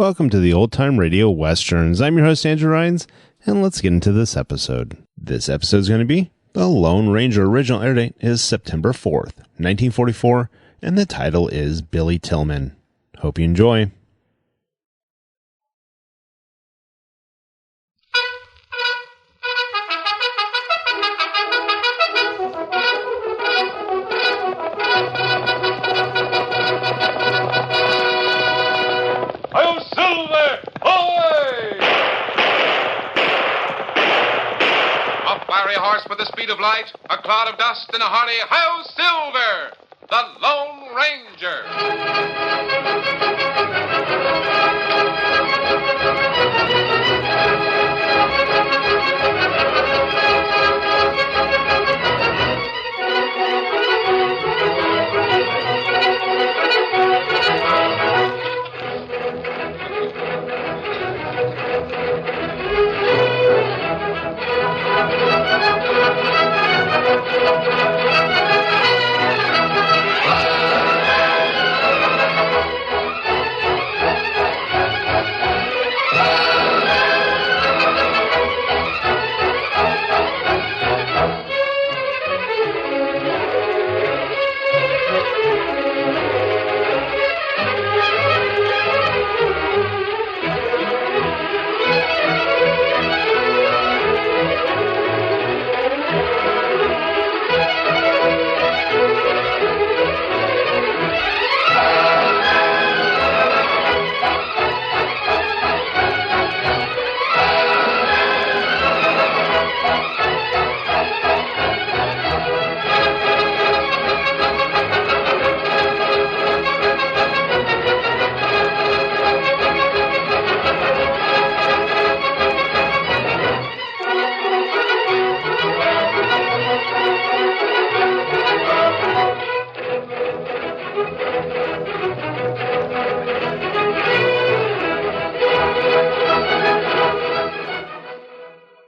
Welcome to the Old Time Radio Westerns. I'm your host, Andrew Rhynes, and let's get into this episode. This episode is going to be The Lone Ranger. Original air date is September 4th, 1944, and the title is Billy Tilghman. Hope you enjoy. Horse with the speed of light, a cloud of dust, and a hearty "Hi-Yo Silver!" The Lone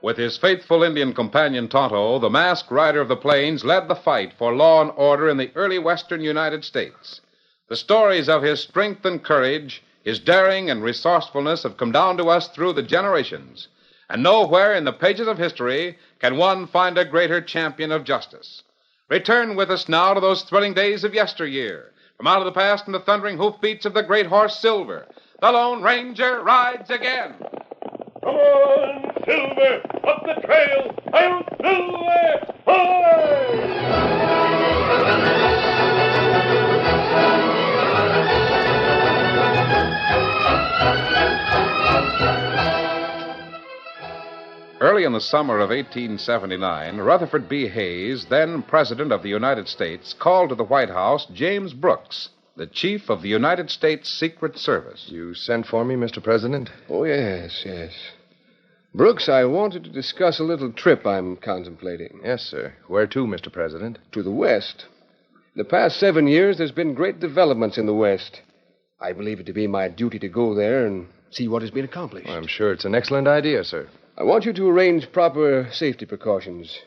With his faithful Indian companion Tonto, the masked rider of the plains led the fight for law and order in the early western United States. The stories of his strength and courage, his daring and resourcefulness have come down to us through the generations. And nowhere in the pages of history can one find a greater champion of justice. Return with us now to those thrilling days of yesteryear. From out of the past and the thundering hoofbeats of the great horse Silver, the Lone Ranger rides again. Come on, Silver! Up the trail! Hi-Yo Silver! Hi! Early in the summer of 1879, Rutherford B. Hayes, then President of the United States, called to the White House James Brooks, the Chief of the United States Secret Service. You sent for me, Mr. President? Oh, yes. Brooks, I wanted to discuss a little trip I'm contemplating. Yes, sir. Where to, Mr. President? To the West. In the past 7 years, there's been great developments in the West. I believe it to be my duty to go there and see what has been accomplished. I'm sure it's an excellent idea, sir. I want you to arrange proper safety precautions.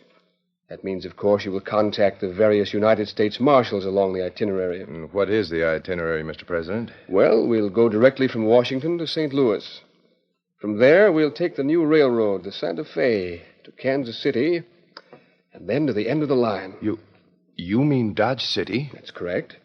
That means, of course, you will contact the various United States marshals along the itinerary. And what is the itinerary, Mr. President? Well, we'll go directly from Washington to St. Louis. From there, we'll take the new railroad to Santa Fe, to Kansas City, and then to the end of the line. You mean Dodge City? That's correct.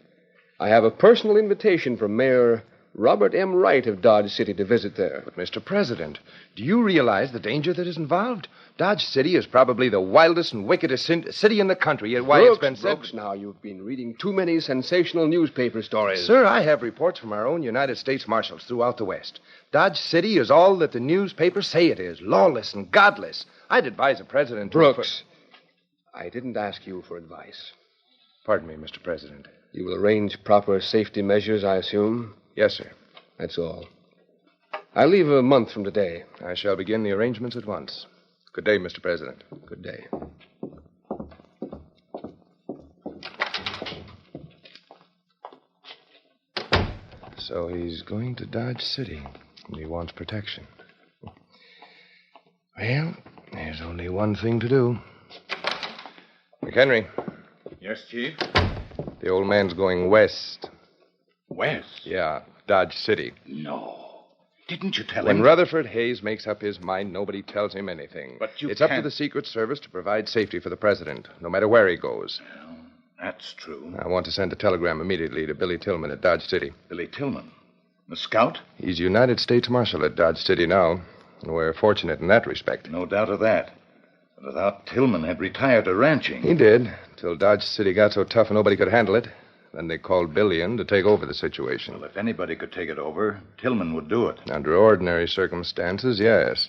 I have a personal invitation from Mayor Robert M. Wright of Dodge City to visit there. But, Mr. President, do you realize the danger that is involved? Dodge City is probably the wildest and wickedest city in the country, yet why it's been said... Brooks, now you've been reading too many sensational newspaper stories. Sir, I have reports from our own United States marshals throughout the West. Dodge City is all that the newspapers say it is, lawless and godless. I'd advise the President to... Brooks, I didn't ask you for advice. Pardon me, Mr. President. You will arrange proper safety measures, I assume? Yes, sir. That's all. I leave a month from today. I shall begin the arrangements at once. Good day, Mr. President. Good day. So he's going to Dodge City, and he wants protection. Well, there's only one thing to do. McHenry. Yes, Chief? The old man's going west. West? Yeah, Dodge City. No. Didn't you tell When him? Rutherford Hayes makes up his mind, nobody tells him anything. But you It's up to can't- the Secret Service to provide safety for the president, no matter where he goes. Well, that's true. I want to send a telegram immediately to Billy Tilghman at Dodge City. Billy Tilghman. The scout? He's United States Marshal at Dodge City now, and we're fortunate in that respect. No doubt of that. But without Tilghman had retired to ranching. He did, until Dodge City got so tough nobody could handle it. Then they called Billy in to take over the situation. Well, if anybody could take it over, Tilghman would do it. Under ordinary circumstances, yes.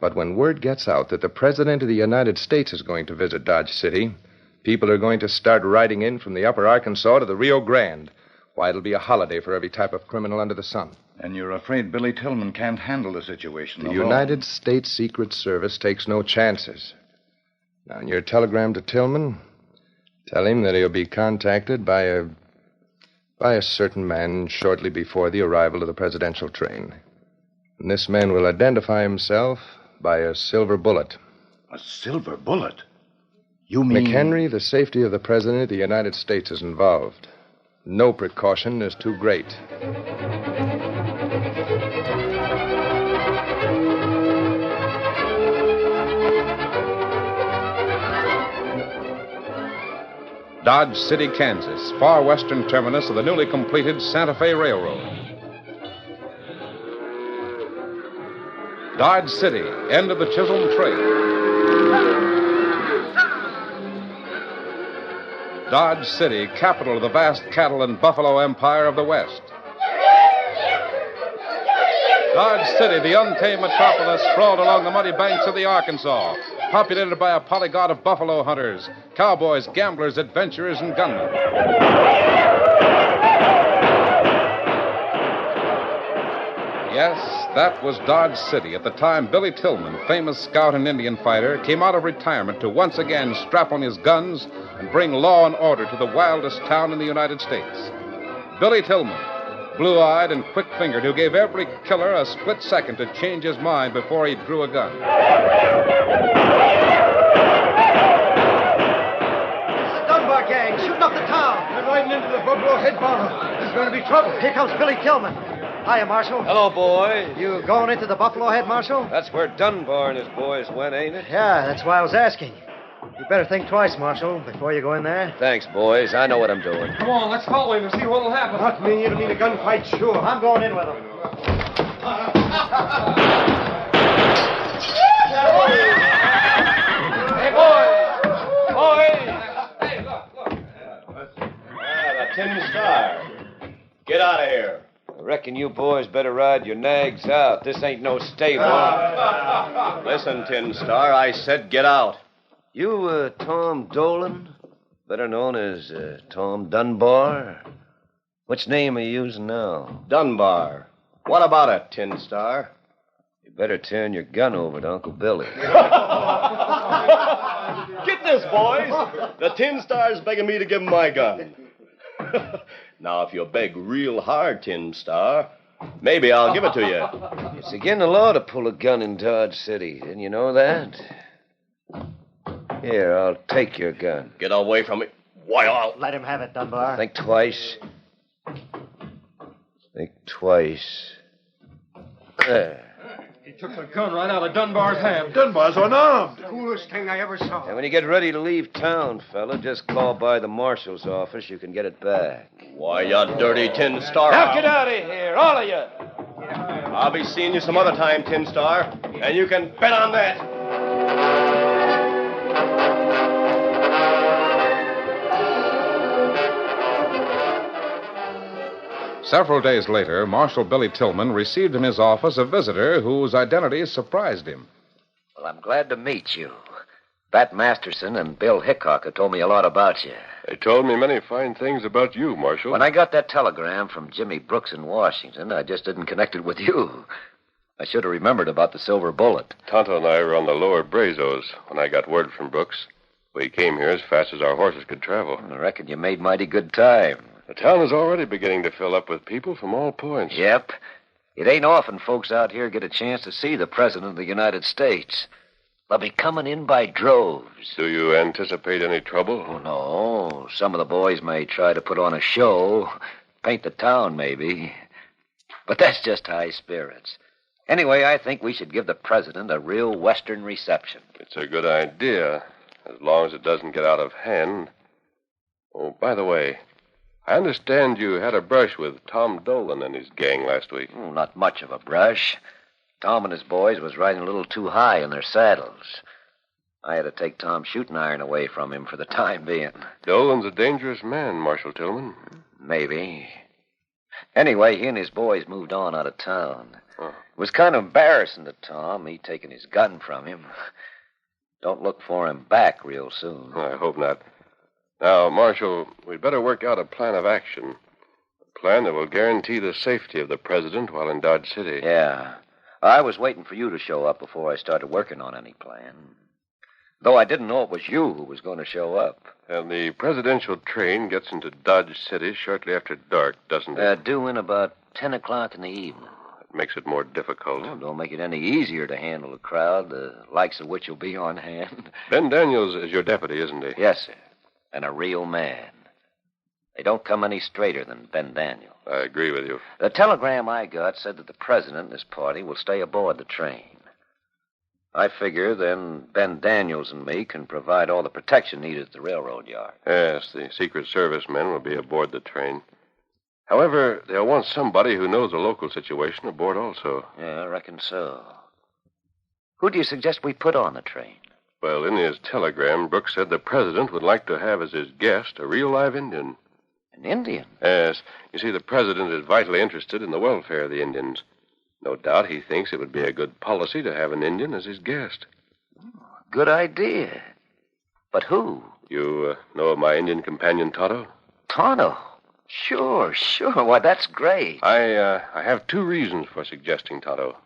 But when word gets out that the President of the United States is going to visit Dodge City, people are going to start riding in from the upper Arkansas to the Rio Grande. Why, it'll be a holiday for every type of criminal under the sun. And you're afraid Billy Tilghman can't handle the situation The alone. United States Secret Service takes no chances. Now, in your telegram to Tilghman, tell him that he'll be contacted by a certain man shortly before the arrival of the presidential train. And this man will identify himself by a silver bullet. A silver bullet? You mean... McHenry, the safety of the President of the United States is involved. No precaution is too great. Dodge City, Kansas, far western terminus of the newly completed Santa Fe Railroad. Dodge City, end of the Chisholm Trail. Dodge City, capital of the vast cattle and buffalo empire of the West. Dodge City, the untamed metropolis, sprawled along the muddy banks of the Arkansas, populated by a polyglot of buffalo hunters, cowboys, gamblers, adventurers, and gunmen. Yes, that was Dodge City at the time Billy Tilghman, famous scout and Indian fighter, came out of retirement to once again strap on his guns and bring law and order to the wildest town in the United States. Billy Tilghman, blue-eyed and quick-fingered, who gave every killer a split second to change his mind before he drew a gun. It's the Dunbar gang shooting up the town. They're riding into the Buffalo Head Bonnell. There's going to be trouble. Here comes Billy Tilghman. Hiya, Marshal. Hello, boys. You going into the Buffalo Head, Marshal? That's where Dunbar and his boys went, ain't it? Yeah, that's why I was asking. You better think twice, Marshal, before you go in there. Thanks, boys. I know what I'm doing. Come on, let's follow him and see what'll happen. Not me. It'll mean a gunfight, sure. I'm going in with him. Hey, boys! Boys! Hey, look. The Tin Star. Get out of here. I reckon you boys better ride your nags out. This ain't no stable. Listen, Tin Star, I said get out. You, Tom Dolan, better known as Tom Dunbar? Which name are you using now? Dunbar. What about it, Tin Star? You better turn your gun over to Uncle Billy. Get this, boys. The Tin Star's begging me to give him my gun. Now, if you beg real hard, Tin Star, maybe I'll give it to you. It's against the law to pull a gun in Dodge City. Didn't you know that? Here, I'll take your gun. Get away from me. Why, I'll... Let him have it, Dunbar. Think twice. Think twice. There. He took the gun right out of Dunbar's hand. Dunbar's unarmed. Coolest thing I ever saw. And when you get ready to leave town, fella, just call by the marshal's office. You can get it back. Why, you dirty Tin Star. Now get out of here, all of you. I'll be seeing you some other time, Tin Star, and you can bet on that. Several days later, Marshal Billy Tilghman received in his office a visitor whose identity surprised him. Well, I'm glad to meet you. Bat Masterson and Bill Hickok have told me a lot about you. They told me many fine things about you, Marshal. When I got that telegram from Jimmy Brooks in Washington, I just didn't connect it with you. I should have remembered about the silver bullet. Tonto and I were on the lower Brazos when I got word from Brooks. We came here as fast as our horses could travel. I reckon you made mighty good time. The town is already beginning to fill up with people from all points. Yep. It ain't often folks out here get a chance to see the President of the United States. They'll be coming in by droves. Do you anticipate any trouble? Oh, no. Some of the boys may try to put on a show, paint the town, maybe. But that's just high spirits. Anyway, I think we should give the president a real Western reception. It's a good idea, as long as it doesn't get out of hand. Oh, by the way, I understand you had a brush with Tom Dolan and his gang last week. Oh, not much of a brush. Tom and his boys was riding a little too high in their saddles. I had to take Tom's shooting iron away from him for the time being. Dolan's a dangerous man, Marshal Tilghman. Maybe. Anyway, he and his boys moved on out of town. It was kind of embarrassing to Tom, me taking his gun from him. Don't look for him back real soon. I hope not. Now, Marshal, we'd better work out a plan of action. A plan that will guarantee the safety of the president while in Dodge City. Yeah. I was waiting for you to show up before I started working on any plan. Though I didn't know it was you who was going to show up. And the presidential train gets into Dodge City shortly after dark, doesn't it? Due in about 10 o'clock in the evening. It makes it more difficult. Well, don't make it any easier to handle a crowd, the likes of which will be on hand. Ben Daniels is your deputy, isn't he? Yes, sir. And a real man. They don't come any straighter than Ben Daniels. I agree with you. The telegram I got said that the president and his party will stay aboard the train. I figure then Ben Daniels and me can provide all the protection needed at the railroad yard. Yes, the Secret Service men will be aboard the train. However, they'll want somebody who knows the local situation aboard also. Yeah, I reckon so. Who do you suggest we put on the train? Well, in his telegram, Brooks said the president would like to have as his guest a real live Indian. An Indian? Yes. You see, the president is vitally interested in the welfare of the Indians. No doubt he thinks it would be a good policy to have an Indian as his guest. Good idea. But who? You know of my Indian companion, Tonto? Tonto? Sure. Why, that's great. I have two reasons for suggesting Tonto.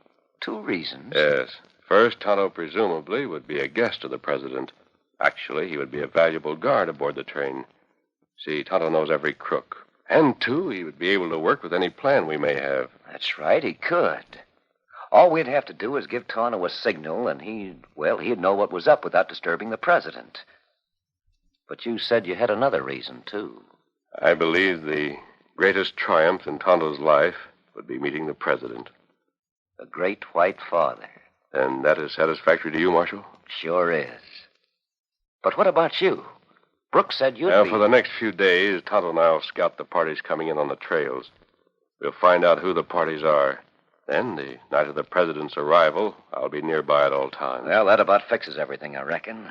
Two reasons? Yes. First, Tonto presumably would be a guest of the president. Actually, he would be a valuable guard aboard the train. See, Tonto knows every crook. And, two, he would be able to work with any plan we may have. That's right, he could. All we'd have to do is give Tonto a signal, and he'd know what was up without disturbing the president. But you said you had another reason, too. I believe the greatest triumph in Tonto's life would be meeting the president. The great white father. And that is satisfactory to you, Marshal? Sure is. But what about you? Brooks said you'd Well, for the next few days, Tonto and I will scout the parties coming in on the trails. We'll find out who the parties are. Then, the night of the president's arrival, I'll be nearby at all times. Well, that about fixes everything, I reckon.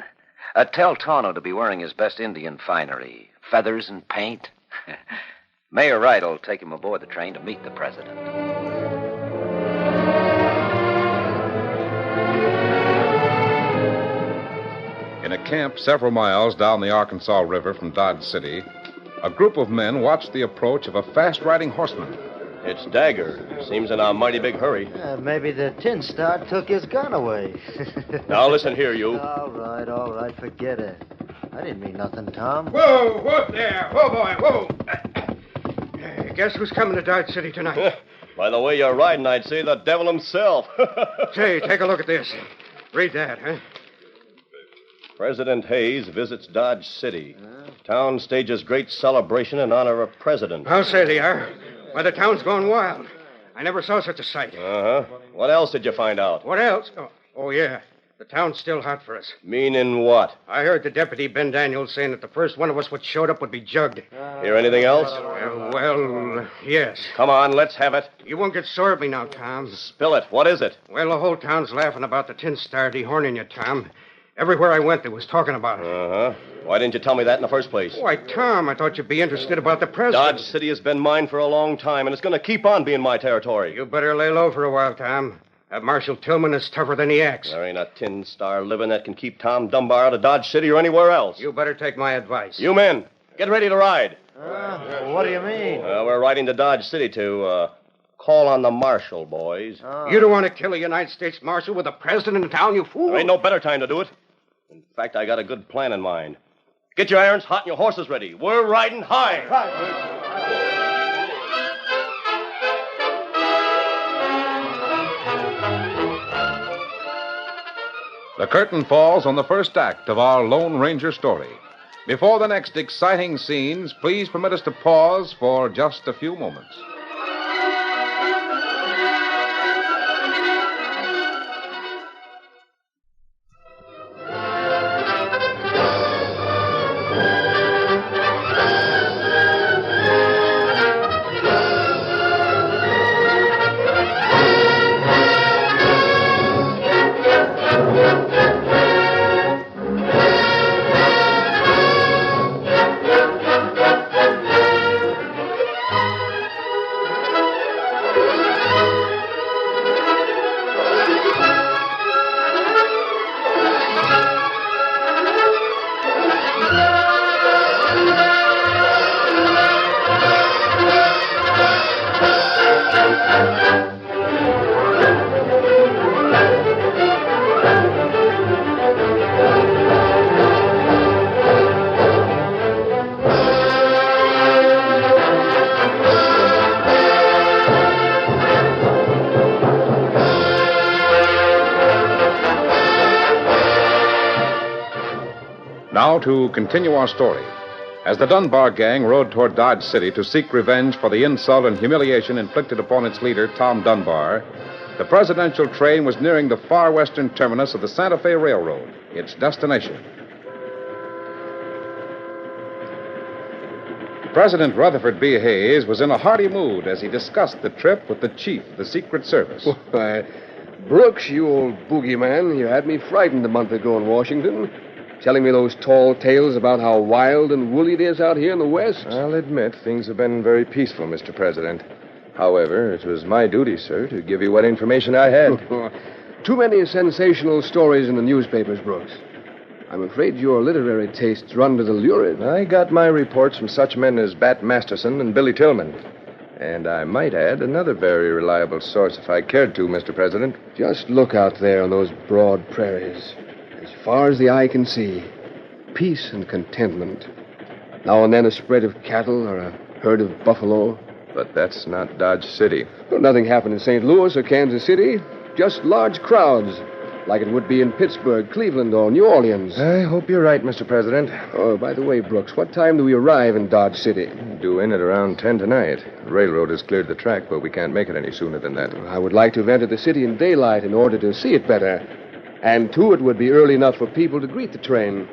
Tell Tonto to be wearing his best Indian finery, feathers and paint. Mayor Wright will take him aboard the train to meet the president. In a camp several miles down the Arkansas River from Dodge City, a group of men watched the approach of a fast-riding horseman. It's Dagger. Seems in a mighty big hurry. Maybe the Tin Star took his gun away. Now, listen here, you. All right. Forget it. I didn't mean nothing, Tom. Whoa there. Whoa, boy, whoa. Guess who's coming to Dodge City tonight? By the way you're riding, I'd say the devil himself. Say, take a look at this. Read that, huh? President Hayes visits Dodge City. Town stages great celebration in honor of President. I'll say they are. Why, the town's gone wild. I never saw such a sight. Uh-huh. What else did you find out? What else? Oh, yeah. The town's still hot for us. Meaning what? I heard the deputy, Ben Daniels, saying that the first one of us what showed up would be jugged. Hear anything else? Well, yes. Come on, let's have it. You won't get sore at me now, Tom. Spill it. What is it? Well, the whole town's laughing about the Tin Star dehorning you, Tom. Everywhere I went, they was talking about it. Uh-huh. Why didn't you tell me that in the first place? Why, Tom, I thought you'd be interested about the president. Dodge City has been mine for a long time, and it's going to keep on being my territory. You better lay low for a while, Tom. That Marshal Tilghman is tougher than he acts. There ain't a Tin Star living that can keep Tom Dunbar out of Dodge City or anywhere else. You better take my advice. You men, get ready to ride. What do you mean? We're riding to Dodge City to call on the marshal, boys. You don't want to kill a United States Marshal with the president in town, you fool. There ain't no better time to do it. In fact, I got a good plan in mind. Get your irons hot and your horses ready. We're riding high. The curtain falls on the first act of our Lone Ranger story. Before the next exciting scenes, please permit us to pause for just a few moments. Now to continue our story. As the Dunbar gang rode toward Dodge City to seek revenge for the insult and humiliation inflicted upon its leader, Tom Dunbar, the presidential train was nearing the far western terminus of the Santa Fe Railroad, its destination. President Rutherford B. Hayes was in a hearty mood as he discussed the trip with the chief of the Secret Service. Why, Brooks, you old boogeyman, you had me frightened a month ago in Washington, telling me those tall tales about how wild and woolly it is out here in the West. I'll admit things have been very peaceful, Mr. President. However, it was my duty, sir, to give you what information I had. Too many sensational stories in the newspapers, Brooks. I'm afraid your literary tastes run to the lurid. I got my reports from such men as Bat Masterson and Billy Tilghman. And I might add another very reliable source if I cared to, Mr. President. Just look out there on those broad prairies. As far as the eye can see, peace and contentment. Now and then a spread of cattle or a herd of buffalo. But that's not Dodge City. Well, nothing happened in St. Louis or Kansas City. Just large crowds, like it would be in Pittsburgh, Cleveland, or New Orleans. I hope you're right, Mr. President. Oh, by the way, Brooks, what time do we arrive in Dodge City? Due in at around 10 tonight. The railroad has cleared the track, but we can't make it any sooner than that. I would like to have entered the city in daylight in order to see it better. And, too, it would be early enough for people to greet the train.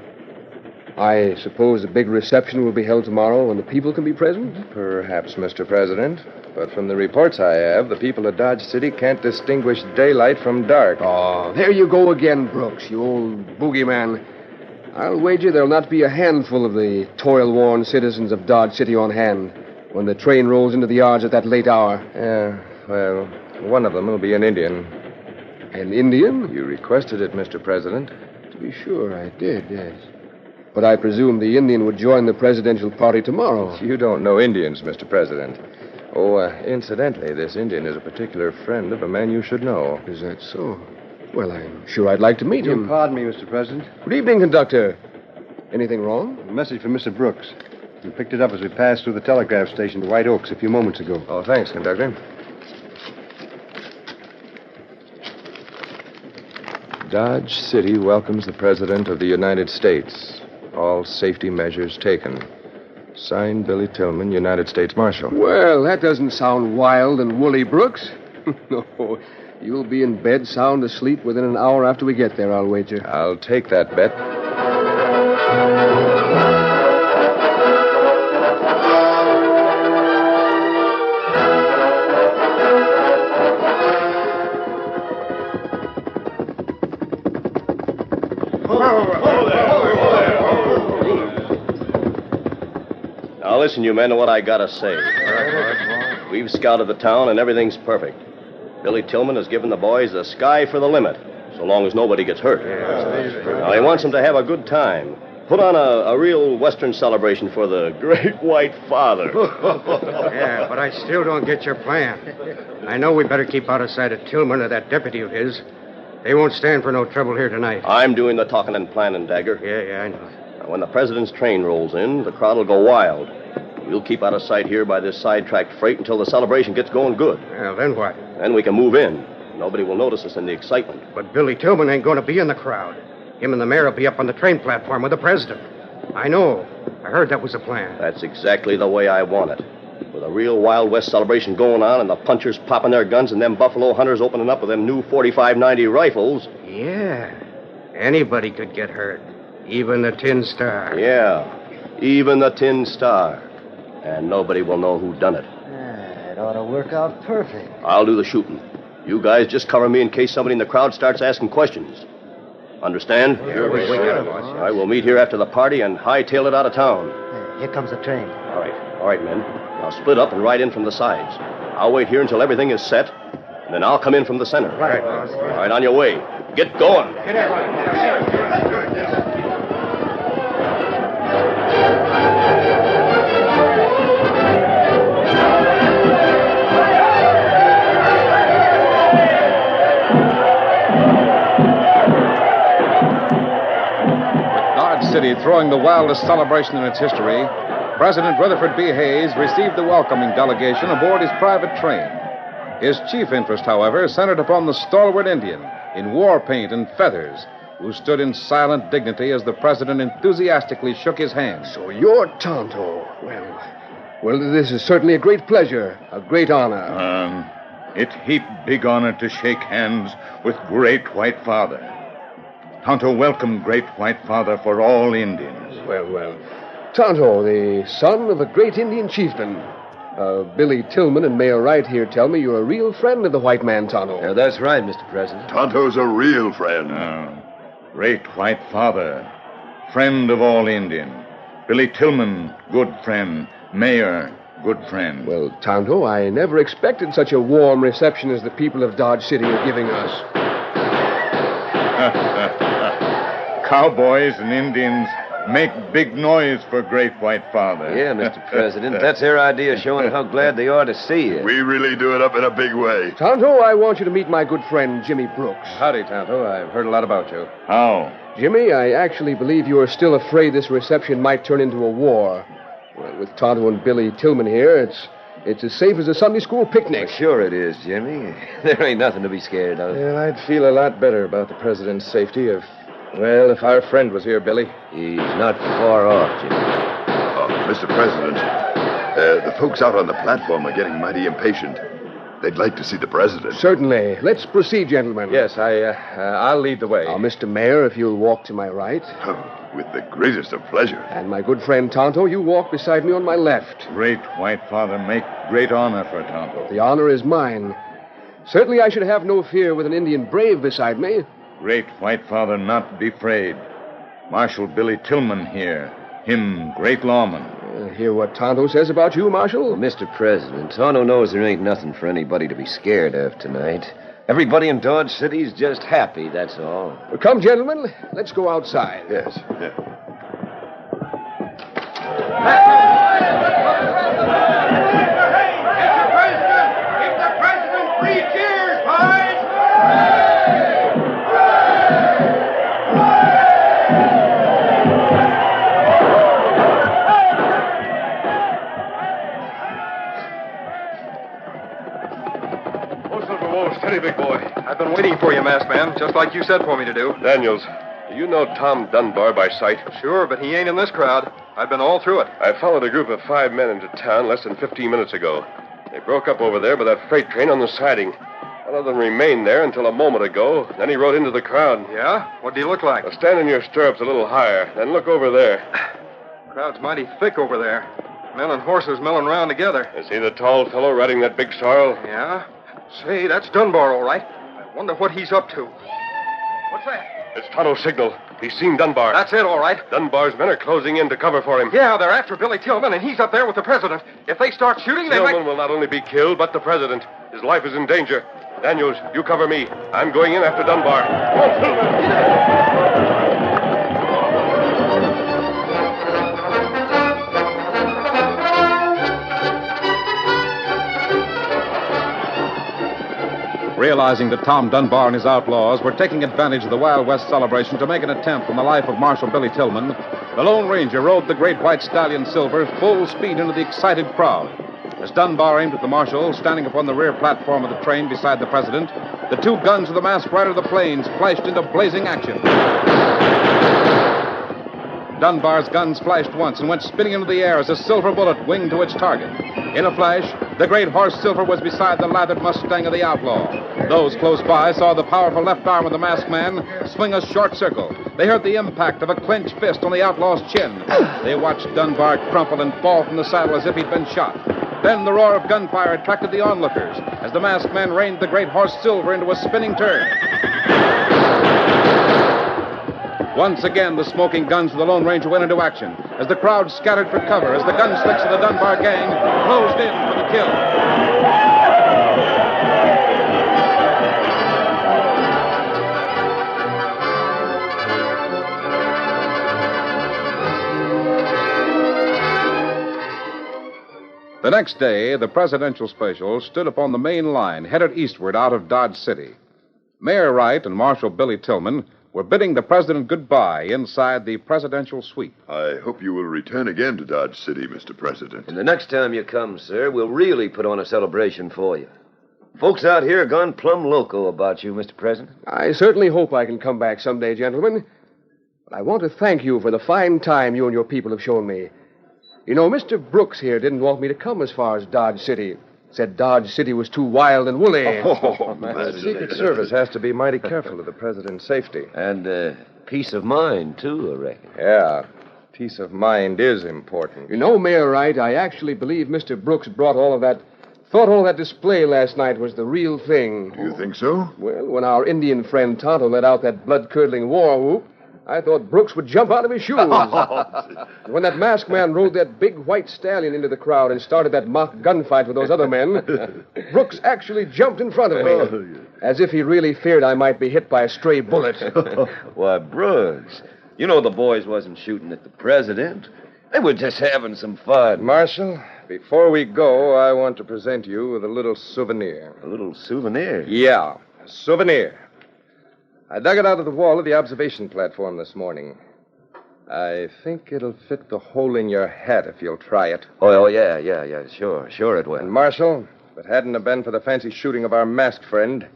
I suppose a big reception will be held tomorrow when the people can be present? Perhaps, Mr. President. But from the reports I have, the people of Dodge City can't distinguish daylight from dark. Oh, there you go again, Brooks, you old boogeyman. I'll wager there'll not be a handful of the toil-worn citizens of Dodge City on hand when the train rolls into the yards at that late hour. Yeah, well, one of them will be an Indian. An Indian? You requested it, Mr. President. To be sure, I did, yes. But I presume the Indian would join the presidential party tomorrow. You don't know Indians, Mr. President. Oh, incidentally, this Indian is a particular friend of a man you should know. Is that so? Well, I'm sure I'd like to meet him. Pardon me, Mr. President. Good evening, conductor. Anything wrong? A message from Mr. Brooks. We picked it up as we passed through the telegraph station to White Oaks a few moments ago. Oh, thanks, conductor. Dodge City welcomes the President of the United States. All safety measures taken. Signed, Billy Tilghman, United States Marshal. Well, that doesn't sound wild and woolly, Brooks. No, you'll be in bed sound asleep within an hour after we get there, I'll wager. I'll take that bet. Now listen, you men, to what I gotta say. We've scouted the town and everything's perfect. Billy Tilghman has given the boys the sky for the limit, so long as nobody gets hurt. Now he wants them to have a good time. Put on a real Western celebration for the great white father. Yeah, but I still don't get your plan. I know we better keep out of sight of Tilghman or that deputy of his. They won't stand for no trouble here tonight. I'm doing the talking and planning, Dagger. Yeah, I know. Now, when the president's train rolls in, the crowd will go wild. We'll keep out of sight here by this sidetracked freight until the celebration gets going good. Well, then what? Then we can move in. Nobody will notice us in the excitement. But Billy Tilghman ain't going to be in the crowd. Him and the mayor will be up on the train platform with the president. I know. I heard that was the plan. That's exactly the way I want it. With a real Wild West celebration going on and the punchers popping their guns and them buffalo hunters opening up with them new 45-90 rifles. Yeah. Anybody could get hurt. Even the Tin Star. Yeah. Even the Tin Star. And nobody will know who done it. It ought to work out perfect. I'll do the shooting. You guys just cover me in case somebody in the crowd starts asking questions. Understand? Sure. I will meet here after the party and hightail it out of town. Here comes the train. All right, men. Now split up and ride in from the sides. I'll wait here until everything is set, and then I'll come in from the center. Right, boss. All right, on your way. Get going. City throwing the wildest celebration in its history, President Rutherford B. Hayes received the welcoming delegation aboard his private train. His chief interest, however, centered upon the stalwart Indian in war paint and feathers, who stood in silent dignity as the president enthusiastically shook his hand. So you're Tonto. Well, this is certainly a great pleasure, a great honor. It heap big honor to shake hands with Great White Father. Tonto welcome Great White Father for all Indians. Well. Tonto, the son of a great Indian chieftain. Billy Tilghman and Mayor Wright here tell me you're a real friend of the white man, Tonto. That's right, Mr. President. Tonto's a real friend. Great White Father, friend of all Indian. Billy Tilghman, good friend. Mayor, good friend. Well, Tonto, I never expected such a warm reception as the people of Dodge City are giving us. Cowboys and Indians make big noise for Great White Father. Yeah, Mr. President. That's their idea of showing how glad they are to see you. We really do it up in a big way. Tonto, I want you to meet my good friend, Jimmy Brooks. Howdy, Tonto. I've heard a lot about you. How? Jimmy, I actually believe you are still afraid this reception might turn into a war. Well, with Tonto and Billy Tilghman here, it's as safe as a Sunday school picnic. Well, sure it is, Jimmy. There ain't nothing to be scared of. Well, I'd feel a lot better about the president's safety if our friend was here, Billy. He's not far off, Jimmy. Mr. President, the folks out on the platform are getting mighty impatient. They'd like to see the president. Certainly. Let's proceed, gentlemen. Yes, I'll lead the way. Now, Mr. Mayor, if you'll walk to my right. With the greatest of pleasure. And my good friend Tonto, you walk beside me on my left. Great White Father make great honor for Tonto. The honor is mine. Certainly I should have no fear with an Indian brave beside me. Great White Father not be afraid. Marshal Billy Tilghman here. Him great lawman. Hear what Tonto says about you, Marshal? Well, Mr. President, Tonto knows there ain't nothing for anybody to be scared of tonight. Everybody in Dodge City's just happy, that's all. Well, come, gentlemen. Let's go outside. Yes. Give the president 3 cheers, boys! Steady, big boy. I've been waiting for you, masked man, just like you said for me to do. Daniels, do you know Tom Dunbar by sight? Sure, but he ain't in this crowd. I've been all through it. I followed a group of 5 men into town less than 15 minutes ago. They broke up over there by that freight train on the siding. One of them remained there until a moment ago. Then he rode into the crowd. Yeah? What do you look like? Now stand in your stirrups a little higher. Then look over there. Crowd's mighty thick over there. Men and horses milling around together. Is he the tall fellow riding that big sorrel? Yeah? Say, that's Dunbar, all right. I wonder what he's up to. What's that? It's Tonto's signal. He's seen Dunbar. That's it, all right. Dunbar's men are closing in to cover for him. Yeah, they're after Billy Tilghman, and he's up there with the president. If they start shooting, they might... Tilghman will not only be killed, but the president. His life is in danger. Daniels, you cover me. I'm going in after Dunbar. Oh, Tilghman! Realizing that Tom Dunbar and his outlaws were taking advantage of the Wild West celebration to make an attempt on the life of Marshal Billy Tilghman, the Lone Ranger rode the great white stallion Silver full speed into the excited crowd. As Dunbar aimed at the marshal, standing upon the rear platform of the train beside the president, the 2 guns of the masked rider of the plains flashed into blazing action. Dunbar's guns flashed once and went spinning into the air as a silver bullet winged to its target. In a flash, the great horse Silver was beside the lathered Mustang of the outlaw. Those close by saw the powerful left arm of the masked man swing a short circle. They heard the impact of a clenched fist on the outlaw's chin. They watched Dunbar crumple and fall from the saddle as if he'd been shot. Then the roar of gunfire attracted the onlookers as the masked man reined the great horse Silver into a spinning turn. Once again, the smoking guns of the Lone Ranger went into action as the crowd scattered for cover as the gunslicks of the Dunbar gang closed in for the kill. The next day, the presidential special stood upon the main line headed eastward out of Dodge City. Mayor Wright and Marshal Billy Tilghman were bidding the president goodbye inside the presidential suite. I hope you will return again to Dodge City, Mr. President. And the next time you come, sir, we'll really put on a celebration for you. Folks out here gone plumb loco about you, Mr. President. I certainly hope I can come back someday, gentlemen. But I want to thank you for the fine time you and your people have shown me. You know, Mr. Brooks here didn't want me to come as far as Dodge City. Said Dodge City was too wild and woolly. The Secret Service has to be mighty careful of the president's safety. And peace of mind, too, I reckon. Yeah, peace of mind is important. You know, Mayor Wright, I actually believe Mr. Brooks thought all that display last night was the real thing. Do you think so? Well, when our Indian friend Tonto let out that blood-curdling war whoop, I thought Brooks would jump out of his shoes. When that masked man rode that big white stallion into the crowd and started that mock gunfight with those other men, Brooks actually jumped in front of me, as if he really feared I might be hit by a stray bullet. Why, Brooks, you know the boys wasn't shooting at the president. They were just having some fun. Marshal, before we go, I want to present you with a little souvenir. A little souvenir? Yeah, a souvenir. I dug it out of the wall of the observation platform this morning. I think it'll fit the hole in your hat if you'll try it. Oh, yeah, sure it will. And, Marshal, if it hadn't have been for the fancy shooting of our masked friend,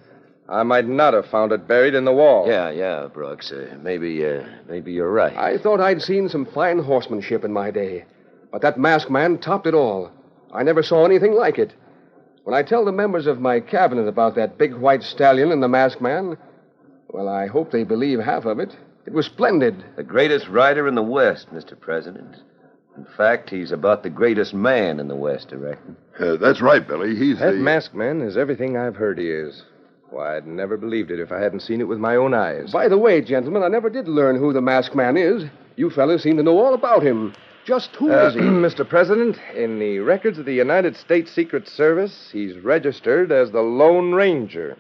I might not have found it buried in the wall. Yeah, Brooks. Maybe you're right. I thought I'd seen some fine horsemanship in my day, but that masked man topped it all. I never saw anything like it. When I tell the members of my cabinet about that big white stallion and the masked man, well, I hope they believe half of it. It was splendid. The greatest rider in the West, Mr. President. In fact, he's about the greatest man in the West, I reckon. That's right, Billy. That masked man is everything I've heard he is. Why, I'd never believed it if I hadn't seen it with my own eyes. By the way, gentlemen, I never did learn who the masked man is. You fellas seem to know all about him. Just who is he? Mr. President, in the records of the United States Secret Service, he's registered as the Lone Ranger.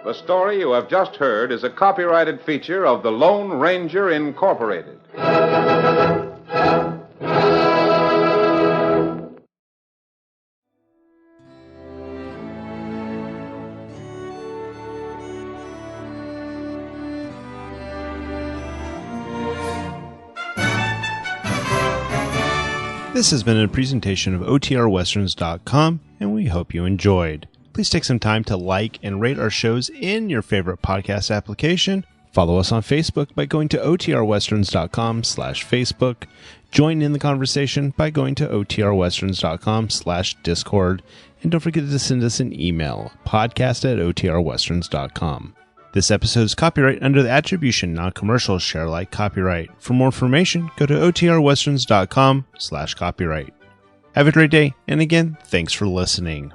The story you have just heard is a copyrighted feature of the Lone Ranger Incorporated. This has been a presentation of OTRWesterns.com, and we hope you enjoyed. Please take some time to like and rate our shows in your favorite podcast application. Follow us on Facebook by going to OTRWesterns.com/Facebook. Join in the conversation by going to OTRWesterns.com/Discord. And don't forget to send us an email, podcast@OTRWesterns.com. This episode is copyright under the attribution, non-commercial, share-alike copyright. For more information, go to OTRWesterns.com/copyright. Have a great day, and again, thanks for listening.